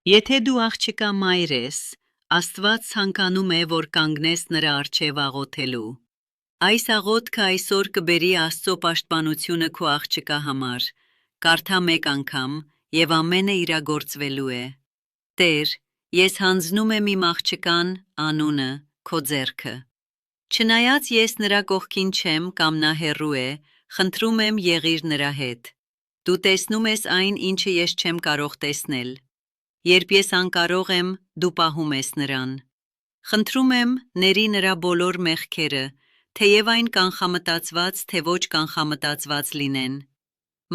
Եթե դու աղջկա մայր ես, Աստված ցանկանում է, որ կանգնես նրա առջև աղոթելու։ Այս աղոթքը այսօր կբերի Աստծո պաշտպանությունը քո աղջկա համար։ Կարդա մեկ անգամ եւ ամենը իրագործվելու է։ Տեր, ես հանձնում եմ իմ աղջկան անունը քո ձեռքը։ Չնայած ես նրա կողքին չեմ կամ նա հեռու է, խնդրում եմ եղիր նրա հետ։ Դու տեսնում ես այն, ինչը ես չեմ կարող տեսնել։ Երբ ես անկարող եմ, դու պահում ես նրան։ Խնդրում եմ, ների նրա բոլոր մեղքերը, թեև այն կանխամտածված, թե ոչ կանխամտածված լինեն։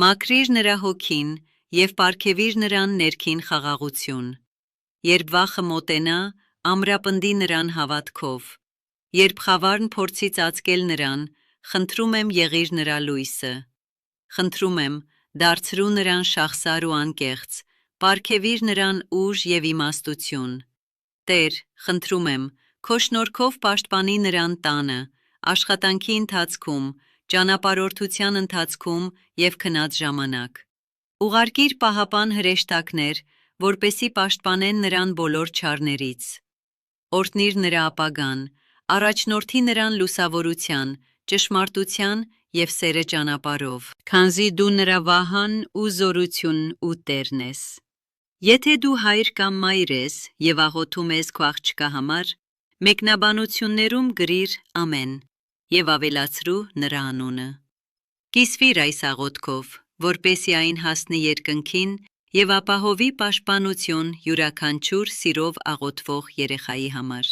Մաքրիր նրա հոգին եւ պարգևիր նրան ներքին խաղաղություն։ Երբ վախը մոտենա, ամրապնդի նրան հավատքով։ Երբ խավարն փորձի ծածկել նրան, խնդրում եմ եղիր նրա լույսը։ Խնդրում եմ, դարձրու նրան շախսար ու անկեղծ, պարգևիր նրան ուժ եւ իմաստություն։ Տեր, խնդրում եմ, քո շնորհքով պաշտպանի նրան տանը, աշխատանքի ընթացքում, ճանապարհորդության ընթացքում եւ քնած ժամանակ։ Ուղարկիր պահապան հրեշտակներ, որպեսի պաշտպանեն նրան բոլոր չարներից։ Օրհնիր նրա ապագան, առաջնորդի նրան լուսավորության, ճշմարտության եւ սերը ճանապարհով, քանզի դու նրա վահան ու զորություն ու Տերն ես։ Եթե դու հայր կամ մայր ես եւ աղոթում ես քո աղջկա համար, մեկնաբանություններում գրիր ամեն եւ ավելացրու նրա անունը։ Կիսվիր այս աղոթքով, որպեսզի այն հասնի երկնքին եւ ապահովի պաշտպանություն յուրաքանչյուր սիրով աղոթվող երեխայի համար։